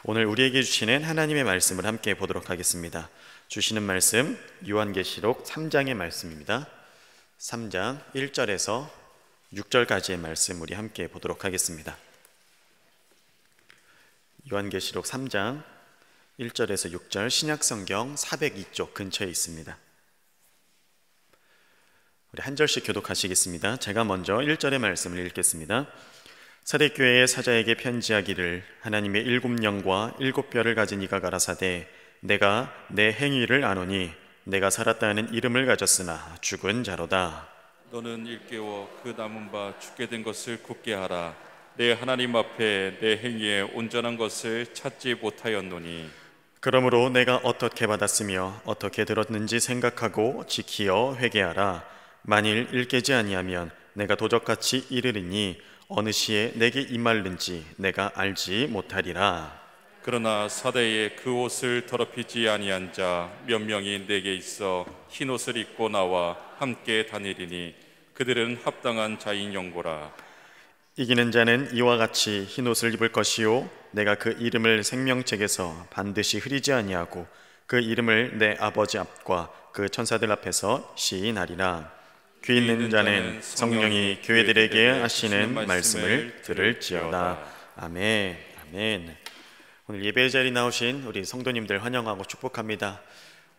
오늘 우리에게 주시는 하나님의 말씀을 함께 보도록 하겠습니다. 주시는 말씀 요한계시록 3장의 말씀입니다. 3장 1절에서 6절까지의 말씀 우리 함께 보도록 하겠습니다. 요한계시록 3장 1절에서 6절 신약성경 402쪽 근처에 있습니다. 우리 한 절씩 교독하시겠습니다. 제가 먼저 1절의 말씀을 읽겠습니다. 사대교회의 사자에게 편지하기를 하나님의 7영과 7뼈를 가진 이가 가라사대 내가 내 행위를 아노니 내가 살았다 하는 이름을 가졌으나 죽은 자로다. 너는 일깨워 그 남은 바 죽게 된 것을 굳게 하라. 내 하나님 앞에 내 행위에 온전한 것을 찾지 못하였노니 그러므로 내가 어떻게 받았으며 어떻게 들었는지 생각하고 지키어 회개하라. 만일 일깨지 아니하면 내가 도적같이 이르리니 어느 시에 내게 임할는지 내가 알지 못하리라. 그러나 사대에 그 옷을 더럽히지 아니한 자 몇 명이 내게 있어 흰 옷을 입고 나와 함께 다니리니 그들은 합당한 자인 영고라. 이기는 자는 이와 같이 흰 옷을 입을 것이요 내가 그 이름을 생명책에서 반드시 흐리지 아니하고 그 이름을 내 아버지 앞과 그 천사들 앞에서 시인하리라. 귀 있는 자는 성령이 교회들에게 하시는 말씀을 들을지어다. 아멘. 아멘. 오늘 예배 자리 나오신 우리 성도님들 환영하고 축복합니다.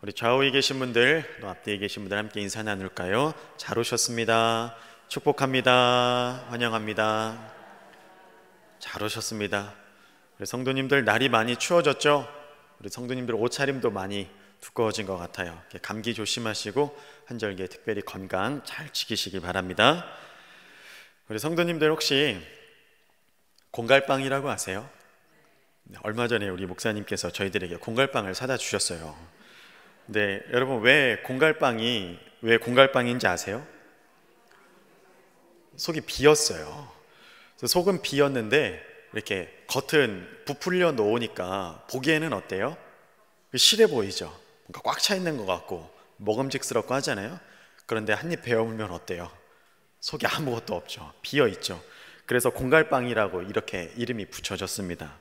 우리 좌우에 계신 분들 또 앞뒤에 계신 분들 함께 인사 나눌까요? 잘 오셨습니다. 축복합니다. 환영합니다. 잘 오셨습니다. 우리 성도님들 날이 많이 추워졌죠? 우리 성도님들 옷차림도 많이 두꺼워진 것 같아요. 감기 조심하시고 한절기에 특별히 건강 잘 지키시기 바랍니다. 우리 성도님들 혹시 공갈빵이라고 아세요? 얼마 전에 우리 목사님께서 저희들에게 공갈빵을 사다 주셨어요. 근데 여러분 왜 공갈빵인지 아세요? 속이 비었어요. 속은 비었는데 이렇게 겉은 부풀려 놓으니까 보기에는 어때요? 실해 보이죠? 뭔가 꽉 차 있는 것 같고 먹음직스럽고 하잖아요. 그런데 한 입 베어물면 어때요? 속에 아무것도 없죠. 비어있죠. 그래서 공갈빵이라고 이렇게 이름이 붙여졌습니다.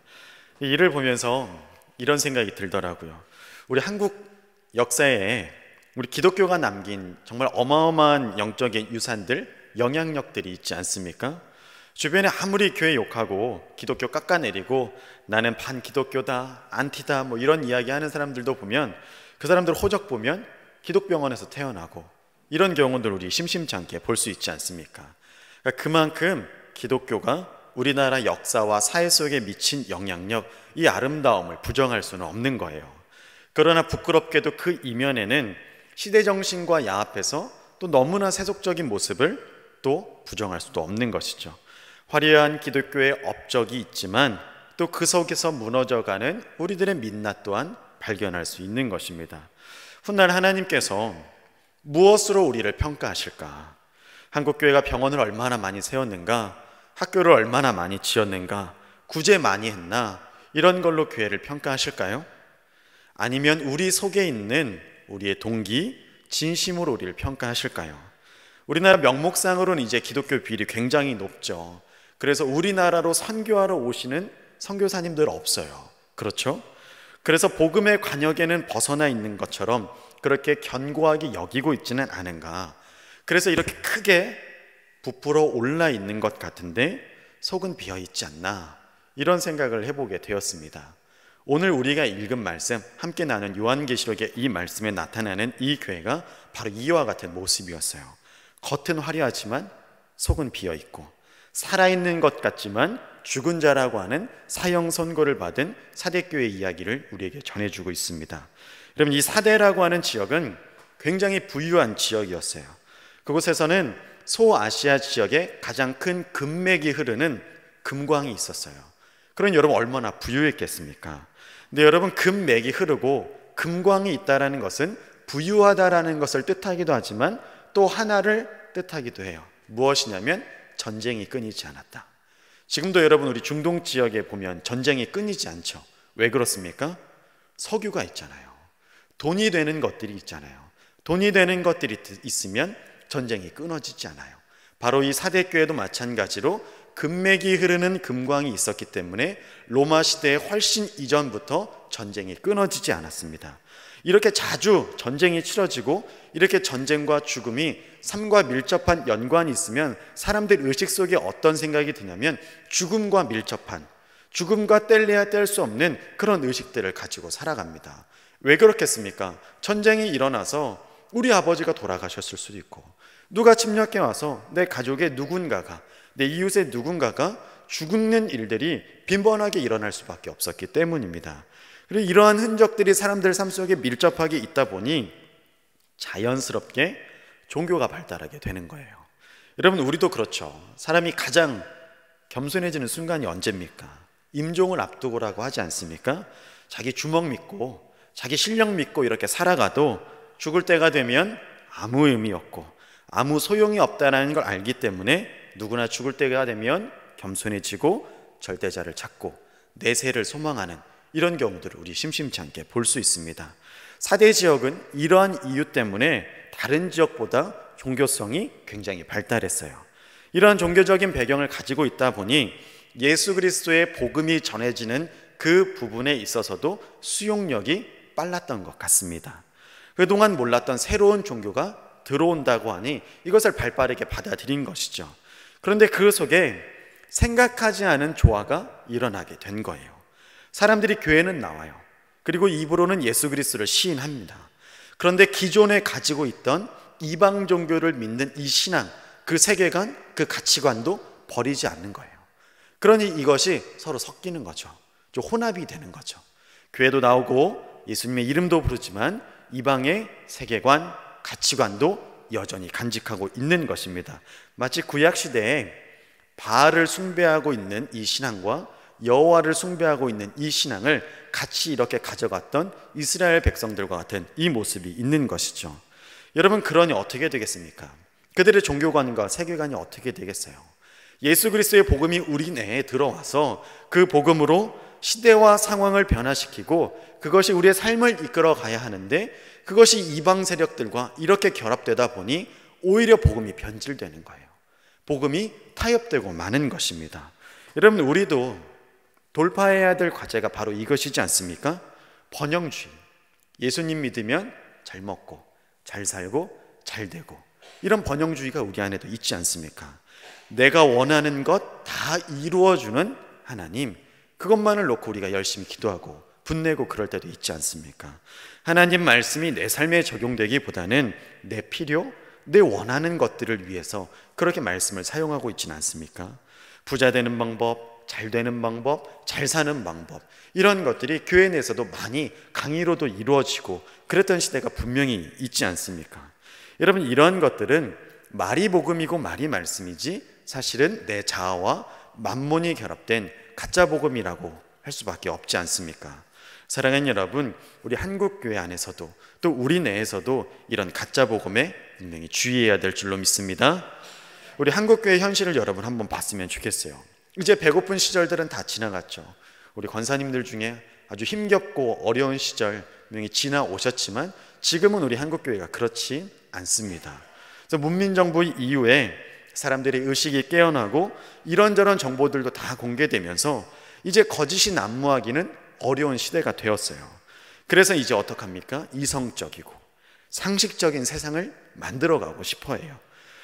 이 일을 보면서 이런 생각이 들더라고요. 우리 한국 역사에 우리 기독교가 남긴 정말 어마어마한 영적인 유산들, 영향력들이 있지 않습니까? 주변에 아무리 교회 욕하고 기독교 깎아내리고 나는 반기독교다, 안티다 뭐 이런 이야기 하는 사람들도 보면 그 사람들 호적 보면 기독병원에서 태어나고 이런 경우들 우리 심심치 않게 볼 수 있지 않습니까? 그러니까 그만큼 기독교가 우리나라 역사와 사회 속에 미친 영향력, 이 아름다움을 부정할 수는 없는 거예요. 그러나 부끄럽게도 그 이면에는 시대정신과 야합해서 또 너무나 세속적인 모습을 또 부정할 수도 없는 것이죠. 화려한 기독교의 업적이 있지만 또 그 속에서 무너져가는 우리들의 민낯 또한 발견할 수 있는 것입니다. 훗날 하나님께서 무엇으로 우리를 평가하실까? 한국교회가 병원을 얼마나 많이 세웠는가? 학교를 얼마나 많이 지었는가? 구제 많이 했나? 이런 걸로 교회를 평가하실까요? 아니면 우리 속에 있는 우리의 동기, 진심으로 우리를 평가하실까요? 우리나라 명목상으로는 이제 기독교 비율이 굉장히 높죠. 그래서 우리나라로 선교하러 오시는 선교사님들 없어요. 그렇죠? 그래서 복음의 관역에는 벗어나 있는 것처럼 그렇게 견고하게 여기고 있지는 않은가. 그래서 이렇게 크게 부풀어 올라 있는 것 같은데 속은 비어 있지 않나, 이런 생각을 해보게 되었습니다. 오늘 우리가 읽은 말씀, 함께 나눈 요한계시록의 이 말씀에 나타나는 이 교회가 바로 이와 같은 모습이었어요. 겉은 화려하지만 속은 비어 있고 살아있는 것 같지만 죽은 자라고 하는 사형 선고를 받은 사대교회 이야기를 우리에게 전해주고 있습니다. 여러분, 이 사대라고 하는 지역은 굉장히 부유한 지역이었어요. 그곳에서는 소아시아 지역에 가장 큰 금맥이 흐르는 금광이 있었어요. 그럼 여러분 얼마나 부유했겠습니까? 근데 여러분, 금맥이 흐르고 금광이 있다는 것은 부유하다라는 것을 뜻하기도 하지만 또 하나를 뜻하기도 해요. 무엇이냐면 전쟁이 끊이지 않았다. 지금도 여러분 우리 중동 지역에 보면 전쟁이 끊이지 않죠. 왜 그렇습니까? 석유가 있잖아요. 돈이 되는 것들이 있잖아요. 돈이 되는 것들이 있으면 전쟁이 끊어지지 않아요. 바로 이 사대교회도 마찬가지로 금맥이 흐르는 금광이 있었기 때문에 로마 시대에 훨씬 이전부터 전쟁이 끊어지지 않았습니다. 이렇게 자주 전쟁이 치러지고 이렇게 전쟁과 죽음이 삶과 밀접한 연관이 있으면 사람들 의식 속에 어떤 생각이 드냐면 죽음과 밀접한, 죽음과 뗄래야 뗄 수 없는 그런 의식들을 가지고 살아갑니다. 왜 그렇겠습니까? 전쟁이 일어나서 우리 아버지가 돌아가셨을 수도 있고, 누가 침략해 와서 내 가족의 누군가가, 내 이웃의 누군가가 죽는 일들이 빈번하게 일어날 수밖에 없었기 때문입니다. 그리고 이러한 흔적들이 사람들 삶 속에 밀접하게 있다 보니 자연스럽게 종교가 발달하게 되는 거예요. 여러분, 우리도 그렇죠. 사람이 가장 겸손해지는 순간이 언제입니까? 임종을 앞두고라고 하지 않습니까? 자기 주먹 믿고 자기 실력 믿고 이렇게 살아가도 죽을 때가 되면 아무 의미 없고 아무 소용이 없다는 걸 알기 때문에 누구나 죽을 때가 되면 겸손해지고 절대자를 찾고 내세를 소망하는 이런 경우들을 우리 심심치 않게 볼 수 있습니다. 사대 지역은 이러한 이유 때문에 다른 지역보다 종교성이 굉장히 발달했어요. 이러한 종교적인 배경을 가지고 있다 보니 예수 그리스도의 복음이 전해지는 그 부분에 있어서도 수용력이 빨랐던 것 같습니다. 그동안 몰랐던 새로운 종교가 들어온다고 하니 이것을 발빠르게 받아들인 것이죠. 그런데 그 속에 생각하지 않은 조화가 일어나게 된 거예요. 사람들이 교회는 나와요. 그리고 입으로는 예수 그리스도를 시인합니다. 그런데 기존에 가지고 있던 이방 종교를 믿는 이 신앙, 그 세계관, 그 가치관도 버리지 않는 거예요. 그러니 이것이 서로 섞이는 거죠. 좀 혼합이 되는 거죠. 교회도 나오고 예수님의 이름도 부르지만 이방의 세계관, 가치관도 여전히 간직하고 있는 것입니다. 마치 구약 시대에 바알을 숭배하고 있는 이 신앙과 여호와를 숭배하고 있는 이 신앙을 같이 이렇게 가져갔던 이스라엘 백성들과 같은 이 모습이 있는 것이죠. 여러분, 그러니 어떻게 되겠습니까? 그들의 종교관과 세계관이 어떻게 되겠어요? 예수 그리스도의 복음이 우리 내에 들어와서 그 복음으로 시대와 상황을 변화시키고 그것이 우리의 삶을 이끌어 가야 하는데 그것이 이방 세력들과 이렇게 결합되다 보니 오히려 복음이 변질되는 거예요. 복음이 타협되고 마는 것입니다. 여러분, 우리도 돌파해야 될 과제가 바로 이것이지 않습니까? 번영주의. 예수님 믿으면 잘 먹고 잘 살고 잘 되고, 이런 번영주의가 우리 안에도 있지 않습니까? 내가 원하는 것 다 이루어주는 하나님, 그것만을 놓고 우리가 열심히 기도하고 분내고 그럴 때도 있지 않습니까? 하나님 말씀이 내 삶에 적용되기보다는 내 필요, 내 원하는 것들을 위해서 그렇게 말씀을 사용하고 있지는 않습니까? 부자 되는 방법, 잘 되는 방법, 잘 사는 방법, 이런 것들이 교회 내에서도 많이 강의로도 이루어지고 그랬던 시대가 분명히 있지 않습니까? 여러분, 이런 것들은 말이 복음이고 말이 말씀이지 사실은 내 자아와 만몬이 결합된 가짜 복음이라고 할 수밖에 없지 않습니까? 사랑하는 여러분, 우리 한국교회 안에서도 또 우리 내에서도 이런 가짜 복음에 분명히 주의해야 될 줄로 믿습니다. 우리 한국교회 현실을 여러분 한번 봤으면 좋겠어요. 이제 배고픈 시절들은 다 지나갔죠. 우리 권사님들 중에 아주 힘겹고 어려운 시절 분명히 지나오셨지만 지금은 우리 한국교회가 그렇지 않습니다. 그래서 문민정부 이후에 사람들의 의식이 깨어나고 이런저런 정보들도 다 공개되면서 이제 거짓이 난무하기는 어려운 시대가 되었어요. 그래서 이제 어떡합니까? 이성적이고 상식적인 세상을 만들어가고 싶어 해요.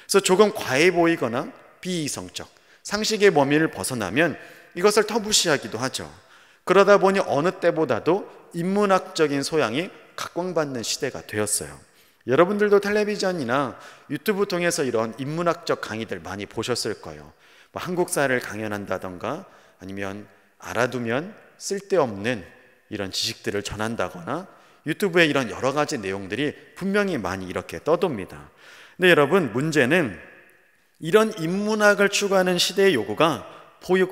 그래서 조금 과해 보이거나 비이성적, 상식의 범위를 벗어나면 이것을 터부시하기도 하죠. 그러다 보니 어느 때보다도 인문학적인 소양이 각광받는 시대가 되었어요. 여러분들도 텔레비전이나 유튜브 통해서 이런 인문학적 강의들 많이 보셨을 거예요. 뭐 한국사를 강연한다던가 아니면 알아두면 쓸데없는 이런 지식들을 전한다거나 유튜브에 이런 여러 가지 내용들이 분명히 많이 이렇게 떠돕니다. 근데 여러분, 문제는 이런 인문학을 추구하는 시대의 요구가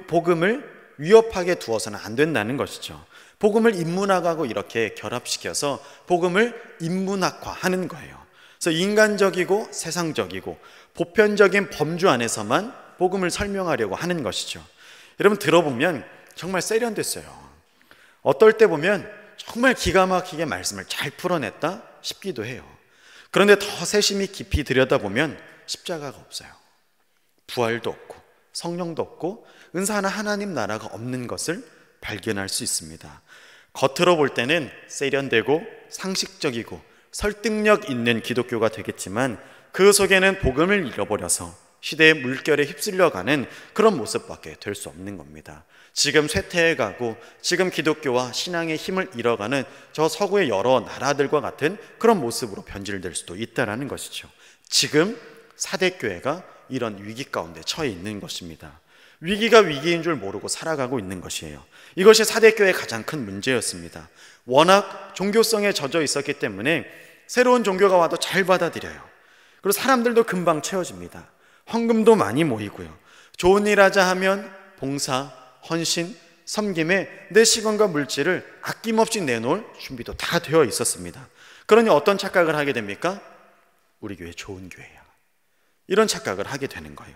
복음을 위협하게 두어서는 안 된다는 것이죠. 복음을 인문학하고 이렇게 결합시켜서 복음을 인문학화하는 거예요. 그래서 인간적이고 세상적이고 보편적인 범주 안에서만 복음을 설명하려고 하는 것이죠. 여러분, 들어보면 정말 세련됐어요. 어떨 때 보면 정말 기가 막히게 말씀을 잘 풀어냈다 싶기도 해요. 그런데 더 세심히 깊이 들여다보면 십자가가 없어요. 부활도 없고 성령도 없고 은사하는 하나님 나라가 없는 것을 발견할 수 있습니다. 겉으로 볼 때는 세련되고 상식적이고 설득력 있는 기독교가 되겠지만 그 속에는 복음을 잃어버려서 시대의 물결에 휩쓸려가는 그런 모습밖에 될 수 없는 겁니다. 지금 쇠퇴해가고 지금 기독교와 신앙의 힘을 잃어가는 저 서구의 여러 나라들과 같은 그런 모습으로 변질될 수도 있다는 것이죠. 지금 사대교회가 이런 위기 가운데 처해 있는 것입니다. 위기가 위기인 줄 모르고 살아가고 있는 것이에요. 이것이 사대교회의 가장 큰 문제였습니다. 워낙 종교성에 젖어 있었기 때문에 새로운 종교가 와도 잘 받아들여요. 그리고 사람들도 금방 채워집니다. 헌금도 많이 모이고요. 좋은 일 하자 하면 봉사, 헌신, 섬김에 내 시간과 물질을 아낌없이 내놓을 준비도 다 되어 있었습니다. 그러니 어떤 착각을 하게 됩니까? 우리 교회 좋은 교회야. 이런 착각을 하게 되는 거예요.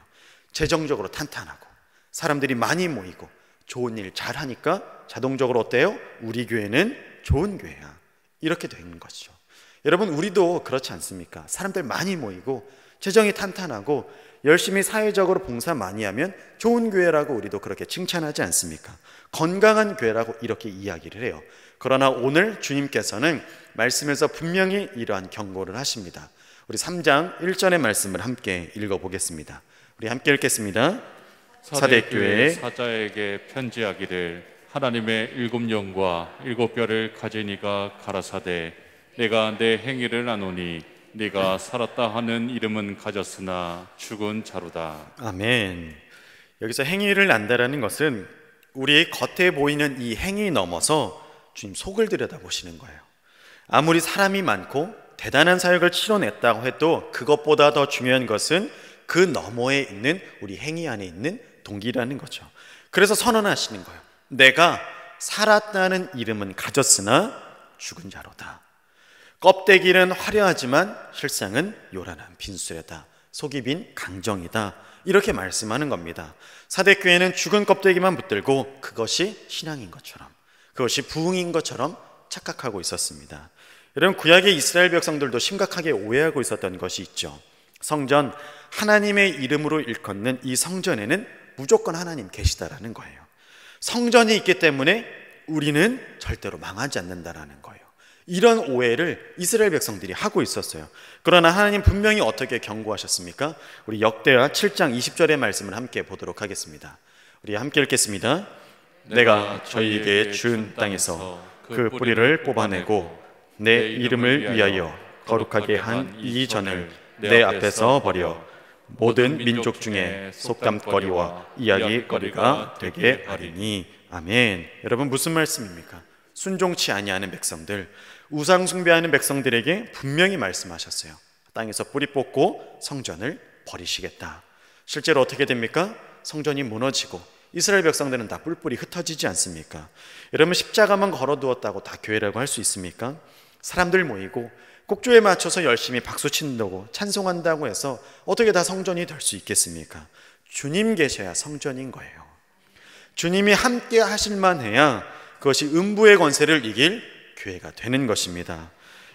재정적으로 탄탄하고 사람들이 많이 모이고 좋은 일 잘하니까 자동적으로 어때요? 우리 교회는 좋은 교회야. 이렇게 되는 것이죠. 여러분, 우리도 그렇지 않습니까? 사람들 많이 모이고 재정이 탄탄하고 열심히 사회적으로 봉사 많이 하면 좋은 교회라고 우리도 그렇게 칭찬하지 않습니까? 건강한 교회라고 이렇게 이야기를 해요. 그러나 오늘 주님께서는 말씀에서 분명히 이러한 경고를 하십니다. 우리 3장 1절의 말씀을 함께 읽어보겠습니다. 우리 함께 읽겠습니다. 사대교회 사자에게 편지하기를 하나님의 7영과 7뼈를 가진 이가 가라사대 내가 내 행위를 아노니 네가 살았다 하는 이름은 가졌으나 죽은 자로다. 아멘. 여기서 행위를 안다라는 것은 우리 겉에 보이는 이 행위 넘어서 주님 속을 들여다보시는 거예요. 아무리 사람이 많고 대단한 사역을 치러냈다고 해도 그것보다 더 중요한 것은 그 너머에 있는 우리 행위 안에 있는 동기라는 거죠. 그래서 선언하시는 거예요. 내가 살았다는 이름은 가졌으나 죽은 자로다. 껍데기는 화려하지만 실상은 요란한 빈수레다. 속이 빈 강정이다. 이렇게 말씀하는 겁니다. 사대교회는 죽은 껍데기만 붙들고 그것이 신앙인 것처럼, 그것이 부흥인 것처럼 착각하고 있었습니다. 여러분, 구약의 이스라엘 백성들도 심각하게 오해하고 있었던 것이 있죠. 성전, 하나님의 이름으로 일컫는 이 성전에는 무조건 하나님 계시다라는 거예요. 성전이 있기 때문에 우리는 절대로 망하지 않는다라는 거예요. 이런 오해를 이스라엘 백성들이 하고 있었어요. 그러나 하나님 분명히 어떻게 경고하셨습니까? 우리 역대하 7장 20절의 말씀을 함께 보도록 하겠습니다. 우리 함께 읽겠습니다. 내가 저희에게 준 땅에서 그 뿌리를 뽑아내고 내 이름을 위하여 거룩하게 한 이 전을 내 앞에서 버려 모든 민족 중에 속담거리와 이야기거리가 되게 하리니. 아멘. 여러분, 무슨 말씀입니까? 순종치 아니하는 백성들, 우상 숭배하는 백성들에게 분명히 말씀하셨어요. 땅에서 뿌리 뽑고 성전을 버리시겠다. 실제로 어떻게 됩니까? 성전이 무너지고 이스라엘 백성들은 다 뿔뿔이 흩어지지 않습니까? 여러분, 십자가만 걸어두었다고 다 교회라고 할 수 있습니까? 사람들 모이고 곡조에 맞춰서 열심히 박수 친다고 찬송한다고 해서 어떻게 다 성전이 될 수 있겠습니까? 주님 계셔야 성전인 거예요. 주님이 함께 하실만 해야 그것이 음부의 권세를 이길 교회가 되는 것입니다.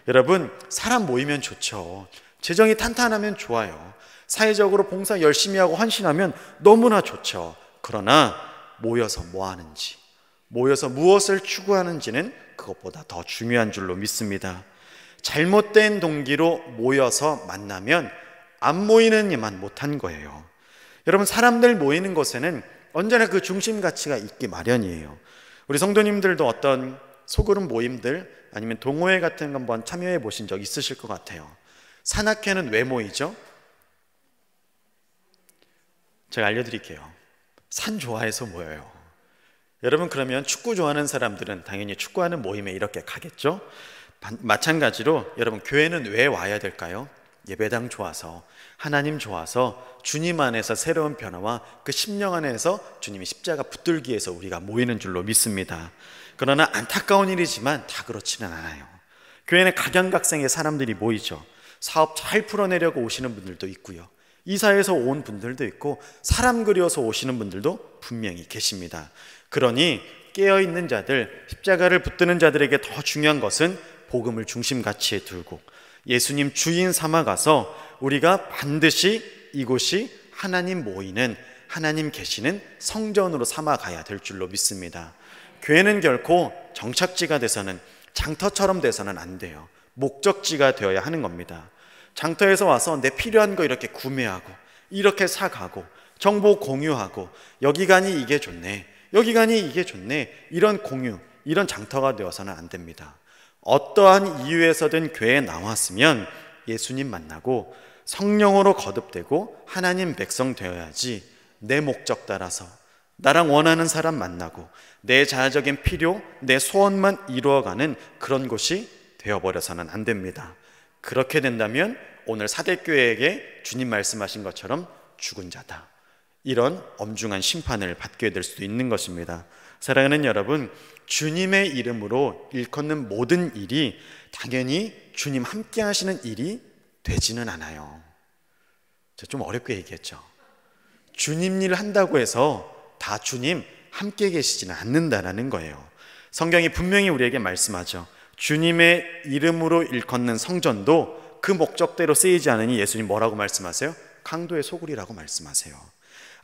여러분, 사람 모이면 좋죠. 재정이 탄탄하면 좋아요. 사회적으로 봉사 열심히 하고 헌신하면 너무나 좋죠. 그러나 모여서 뭐 하는지, 모여서 무엇을 추구하는지는 그것보다 더 중요한 줄로 믿습니다. 잘못된 동기로 모여서 만나면 안 모이는 일만 못한 거예요. 여러분, 사람들 모이는 곳에는 언제나 그 중심 가치가 있기 마련이에요. 우리 성도님들도 어떤 소그룹 모임들 아니면 동호회 같은 거 한번 참여해 보신 적 있으실 것 같아요. 산악회는 왜 모이죠? 제가 알려드릴게요. 산 좋아해서 모여요. 여러분, 그러면 축구 좋아하는 사람들은 당연히 축구하는 모임에 이렇게 가겠죠? 마찬가지로 여러분, 교회는 왜 와야 될까요? 예배당 좋아서, 하나님 좋아서, 주님 안에서 새로운 변화와 그 심령 안에서 주님이 십자가 붙들기 위해서 우리가 모이는 줄로 믿습니다. 그러나 안타까운 일이지만 다 그렇지는 않아요. 교회는 각양각색의 사람들이 모이죠. 사업 잘 풀어내려고 오시는 분들도 있고요, 이사해서 온 분들도 있고, 사람 그려서 오시는 분들도 분명히 계십니다. 그러니 깨어있는 자들, 십자가를 붙드는 자들에게 더 중요한 것은 복음을 중심 가치에 두고 예수님 주인 삼아가서 우리가 반드시 이곳이 하나님 모이는, 하나님 계시는 성전으로 삼아가야 될 줄로 믿습니다. 교회는 결코 정착지가 돼서는, 장터처럼 돼서는 안 돼요. 목적지가 되어야 하는 겁니다. 장터에서 와서 내 필요한 거 이렇게 구매하고 이렇게 사가고 정보 공유하고 여기 가니 이게 좋네, 여기 가니 이게 좋네, 이런 공유, 이런 장터가 되어서는 안 됩니다. 어떠한 이유에서든 교회에 나왔으면 예수님 만나고 성령으로 거듭되고 하나님 백성 되어야지, 내 목적 따라서 나랑 원하는 사람 만나고 내 자아적인 필요, 내 소원만 이루어가는 그런 곳이 되어버려서는 안 됩니다. 그렇게 된다면 오늘 사대교회에게 주님 말씀하신 것처럼 죽은 자다, 이런 엄중한 심판을 받게 될 수도 있는 것입니다. 사랑하는 여러분, 주님의 이름으로 일컫는 모든 일이 당연히 주님 함께 하시는 일이 되지는 않아요. 좀 어렵게 얘기했죠. 주님 일 한다고 해서 다 주님 함께 계시지는 않는다라는 거예요. 성경이 분명히 우리에게 말씀하죠. 주님의 이름으로 일컫는 성전도 그 목적대로 쓰이지 않으니 예수님 뭐라고 말씀하세요? 강도의 소굴이라고 말씀하세요.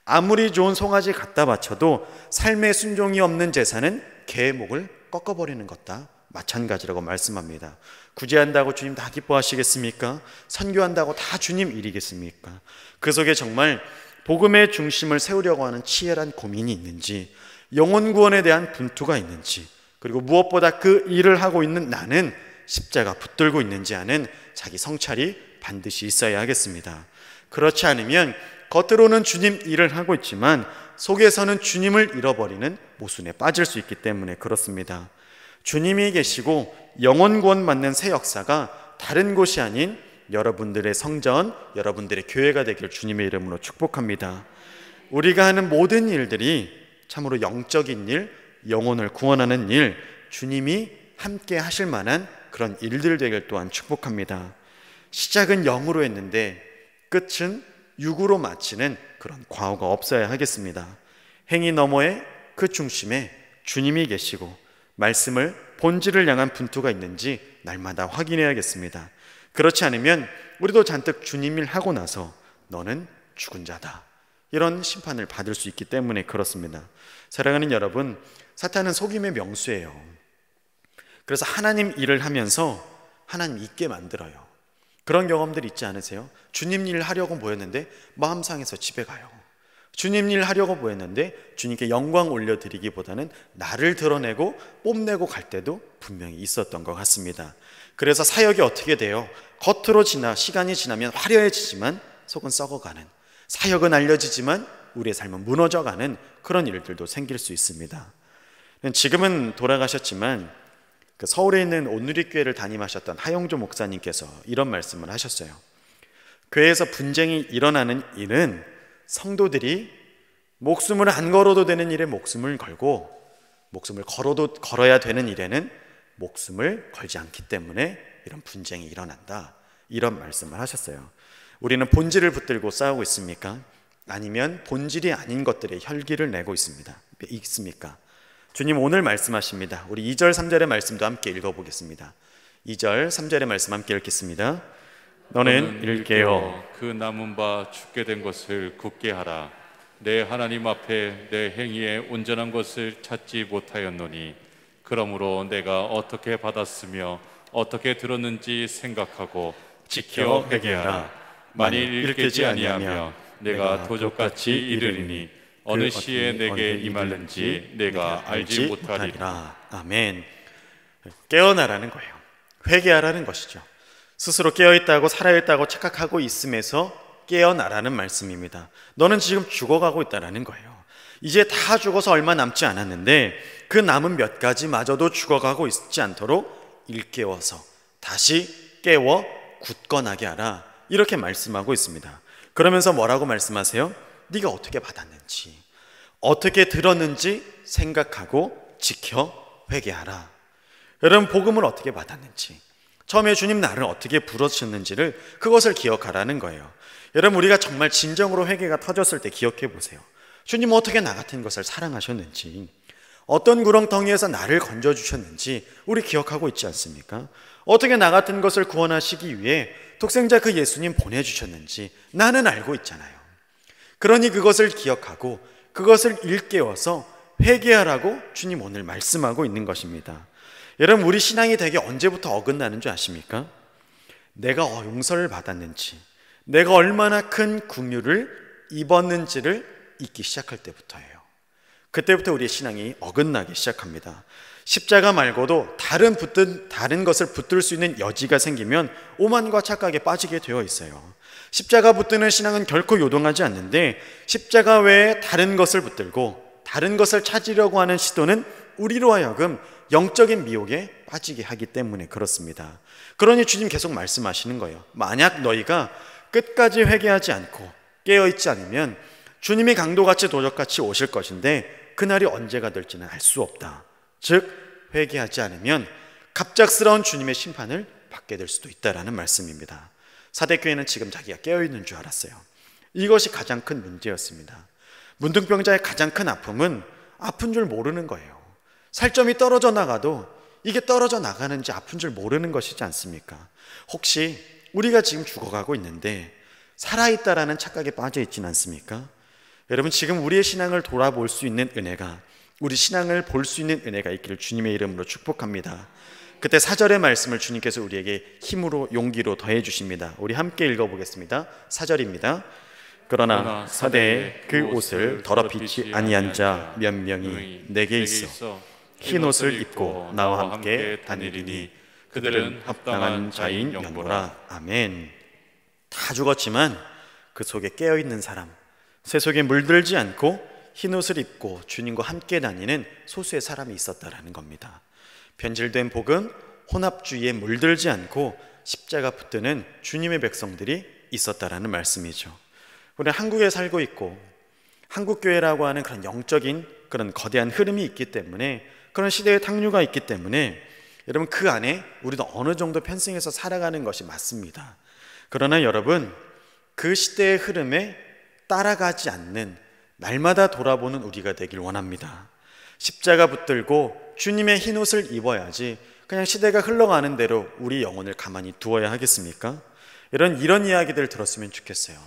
아무리 좋은 송아지 갖다 바쳐도 삶의 순종이 없는 제사는 개의 목을 꺾어버리는 것과 마찬가지라고 말씀합니다. 구제한다고 주님 다 기뻐하시겠습니까? 선교한다고 다 주님 일이겠습니까? 그 속에 정말 복음의 중심을 세우려고 하는 치열한 고민이 있는지, 영혼 구원에 대한 분투가 있는지, 그리고 무엇보다 그 일을 하고 있는 나는 십자가 붙들고 있는지 하는 자기 성찰이 반드시 있어야 하겠습니다. 그렇지 않으면 겉으로는 주님 일을 하고 있지만 속에서는 주님을 잃어버리는 모순에 빠질 수 있기 때문에 그렇습니다. 주님이 계시고 영혼 구원 받는 새 역사가 다른 곳이 아닌 여러분들의 성전, 여러분들의 교회가 되길 주님의 이름으로 축복합니다. 우리가 하는 모든 일들이 참으로 영적인 일, 영혼을 구원하는 일, 주님이 함께 하실 만한 그런 일들 되길 또한 축복합니다. 시작은 영으로 했는데 끝은 육으로 마치는 그런 과오가 없어야 하겠습니다. 행위 너머에 그 중심에 주님이 계시고 말씀을 본질을 향한 분투가 있는지 날마다 확인해야겠습니다. 그렇지 않으면 우리도 잔뜩 주님 일 하고 나서 너는 죽은 자다, 이런 심판을 받을 수 있기 때문에 그렇습니다. 사랑하는 여러분, 사탄은 속임의 명수예요. 그래서 하나님 일을 하면서 하나님 잊게 만들어요. 그런 경험들 있지 않으세요? 주님 일 하려고 모였는데 마음 상해서 집에 가요. 주님 일 하려고 모였는데 주님께 영광 올려드리기보다는 나를 드러내고 뽐내고 갈 때도 분명히 있었던 것 같습니다. 그래서 사역이 어떻게 돼요? 겉으로 시간이 지나면 화려해지지만 속은 썩어가는, 사역은 알려지지만 우리의 삶은 무너져가는 그런 일들도 생길 수 있습니다. 지금은 돌아가셨지만 서울에 있는 온누리교회를 담임하셨던 하영조 목사님께서 이런 말씀을 하셨어요. 교회에서 분쟁이 일어나는 일은 성도들이 목숨을 안 걸어도 되는 일에 목숨을 걸고 목숨을 걸어야 되는 일에는 목숨을 걸지 않기 때문에 이런 분쟁이 일어난다, 이런 말씀을 하셨어요. 우리는 본질을 붙들고 싸우고 있습니까? 아니면 본질이 아닌 것들에 혈기를 내고 있습니까? 주님 오늘 말씀하십니다. 우리 2절 3절의 말씀도 함께 읽어보겠습니다. 2절 3절의 말씀 함께 읽겠습니다. 너는 일깨어 그 남은 바 죽게 된 것을 굳게 하라. 내 하나님 앞에 내 행위에 온전한 것을 찾지 못하였노니 그러므로 내가 어떻게 받았으며 어떻게 들었는지 생각하고 지켜 회개하라. 만일 일깨지 아니하며 내가 도적같이 이르리니 어느 시에 내게 임할는지 내가 알지 못하리라. 아멘. 깨어나라는 거예요. 회개하라는 것이죠. 스스로 깨어있다고 살아있다고 착각하고 있음에서 깨어나라는 말씀입니다. 너는 지금 죽어가고 있다는 거예요. 이제 다 죽어서 얼마 남지 않았는데 그 남은 몇 가지마저도 죽어가고 있지 않도록 일깨워서 다시 깨워 굳건하게 하라, 이렇게 말씀하고 있습니다. 그러면서 뭐라고 말씀하세요? 네가 어떻게 받았는지, 어떻게 들었는지 생각하고 지켜 회개하라. 여러분, 복음을 어떻게 받았는지, 처음에 주님 나를 어떻게 부르셨는지를 그것을 기억하라는 거예요. 여러분, 우리가 정말 진정으로 회개가 터졌을 때 기억해 보세요. 주님 어떻게 나 같은 것을 사랑하셨는지, 어떤 구렁텅이에서 나를 건져주셨는지 우리 기억하고 있지 않습니까? 어떻게 나 같은 것을 구원하시기 위해 독생자 그 예수님 보내주셨는지 나는 알고 있잖아요. 그러니 그것을 기억하고 그것을 일깨워서 회개하라고 주님 오늘 말씀하고 있는 것입니다. 여러분, 우리 신앙이 되게 언제부터 어긋나는 줄 아십니까? 내가 용서를 받았는지, 내가 얼마나 큰 긍휼을 입었는지를 잊기 시작할 때부터예요. 그때부터 우리의 신앙이 어긋나기 시작합니다. 십자가 말고도 다른 것을 붙들 수 있는 여지가 생기면 오만과 착각에 빠지게 되어 있어요. 십자가 붙드는 신앙은 결코 요동하지 않는데, 십자가 외에 다른 것을 붙들고 다른 것을 찾으려고 하는 시도는 우리로 하여금 영적인 미혹에 빠지게 하기 때문에 그렇습니다. 그러니 주님 계속 말씀하시는 거예요. 만약 너희가 끝까지 회개하지 않고 깨어있지 않으면 주님이 강도같이 도적같이 오실 것인데 그날이 언제가 될지는 알 수 없다. 즉 회개하지 않으면 갑작스러운 주님의 심판을 받게 될 수도 있다라는 말씀입니다. 사대교회는 지금 자기가 깨어있는 줄 알았어요. 이것이 가장 큰 문제였습니다. 문둥병자의 가장 큰 아픔은 아픈 줄 모르는 거예요. 살점이 떨어져 나가도 이게 떨어져 나가는지 아픈 줄 모르는 것이지 않습니까? 혹시 우리가 지금 죽어가고 있는데 살아있다라는 착각에 빠져 있지는 않습니까? 여러분, 지금 우리의 신앙을 돌아볼 수 있는 은혜가, 우리 신앙을 볼 수 있는 은혜가 있기를 주님의 이름으로 축복합니다. 그때 4절의 말씀을 주님께서 우리에게 힘으로 용기로 더해 주십니다. 우리 함께 읽어보겠습니다. 4절입니다. 그러나 사대에 그 옷을 더럽히지 아니한 자 몇 명이 내게 있어 흰 옷을 입고 나와 함께 다니리니 그들은 합당한 자인 영보라. 아멘. 다 죽었지만 그 속에 깨어있는 사람, 새 속에 물들지 않고 흰 옷을 입고 주님과 함께 다니는 소수의 사람이 있었다라는 겁니다. 변질된 복음, 혼합주의에 물들지 않고 십자가 붙드는 주님의 백성들이 있었다라는 말씀이죠. 우리는 한국에 살고 있고 한국교회라고 하는 그런 영적인 그런 거대한 흐름이 있기 때문에, 그런 시대의 탕류가 있기 때문에 여러분, 그 안에 우리도 어느 정도 편승해서 살아가는 것이 맞습니다. 그러나 여러분, 그 시대의 흐름에 따라가지 않는, 날마다 돌아보는 우리가 되길 원합니다. 십자가 붙들고 주님의 흰 옷을 입어야지 그냥 시대가 흘러가는 대로 우리 영혼을 가만히 두어야 하겠습니까? 이런 이야기들을 들었으면 좋겠어요.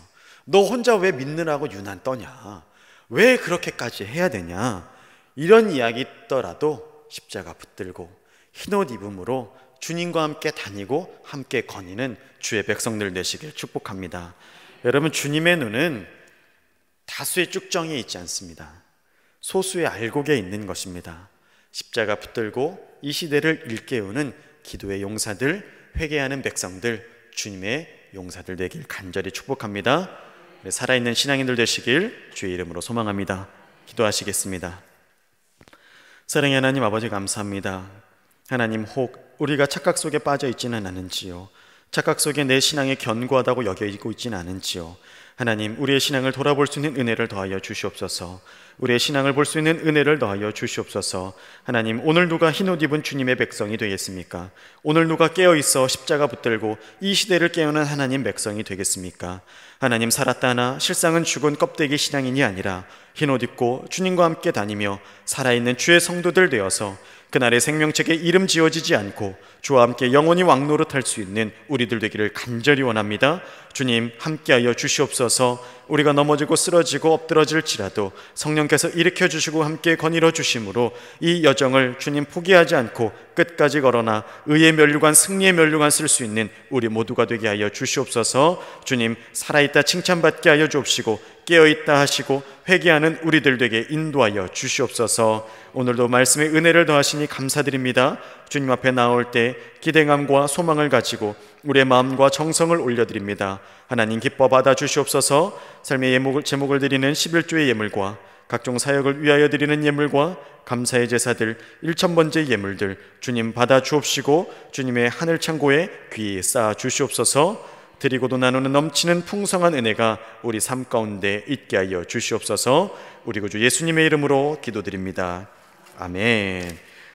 너 혼자 왜 믿느라고 유난 떠냐? 왜 그렇게까지 해야 되냐? 이런 이야기 있더라도 십자가 붙들고 흰 옷 입음으로 주님과 함께 다니고 함께 거니는 주의 백성들 되시길 축복합니다. 여러분, 주님의 눈은 다수의 쭉정이에 있지 않습니다. 소수의 알곡에 있는 것입니다. 십자가 붙들고 이 시대를 일깨우는 기도의 용사들, 회개하는 백성들, 주님의 용사들 되길 간절히 축복합니다. 살아있는 신앙인들 되시길 주의 이름으로 소망합니다. 기도하시겠습니다. 사랑의 하나님 아버지, 감사합니다. 하나님, 혹 우리가 착각 속에 빠져 있지는 않은지요, 착각 속에 내 신앙이 견고하다고 여겨지고 있지는 않은지요. 하나님, 우리의 신앙을 돌아볼 수 있는 은혜를 더하여 주시옵소서. 우리의 신앙을 볼 수 있는 은혜를 더하여 주시옵소서. 하나님, 오늘 누가 흰옷 입은 주님의 백성이 되겠습니까? 오늘 누가 깨어있어 십자가 붙들고 이 시대를 깨우는 하나님 백성이 되겠습니까? 하나님, 살았다 하나 실상은 죽은 껍데기 신앙인이 아니라 흰옷 입고 주님과 함께 다니며 살아있는 주의 성도들 되어서 그날의 생명책에 이름 지어지지 않고 주와 함께 영원히 왕노릇할 수 있는 우리들 되기를 간절히 원합니다. 주님, 함께하여 주시옵소서. 우리가 넘어지고 쓰러지고 엎드러질지라도 성령께서 일으켜주시고 함께 거닐어 주심으로 이 여정을 주님 포기하지 않고 끝까지 걸어나 의의 면류관, 승리의 면류관 쓸 수 있는 우리 모두가 되게 하여 주시옵소서. 주님, 살아있다 칭찬받게 하여 주옵시고 깨어있다 하시고 회개하는 우리들 되게 인도하여 주시옵소서. 오늘도 말씀의 은혜를 더하시니 감사드립니다. 주님 앞에 나올 때 기대감과 소망을 가지고 우리의 마음과 정성을 올려드립니다. 하나님, 기뻐 받아 주시옵소서. 삶의 제목을 드리는 11조의 예물과 각종 사역을 위하여 드리는 예물과 감사의 제사들, 1000번째 예물들 주님 받아 주옵시고 주님의 하늘 창고에 귀히 쌓아 주시옵소서. 드리고도 나누는 넘치는 풍성한 은혜가 우리 삶 가운데 있게 하여 주시옵소서. 우리 구주 예수님의 이름으로 기도드립니다. 아멘.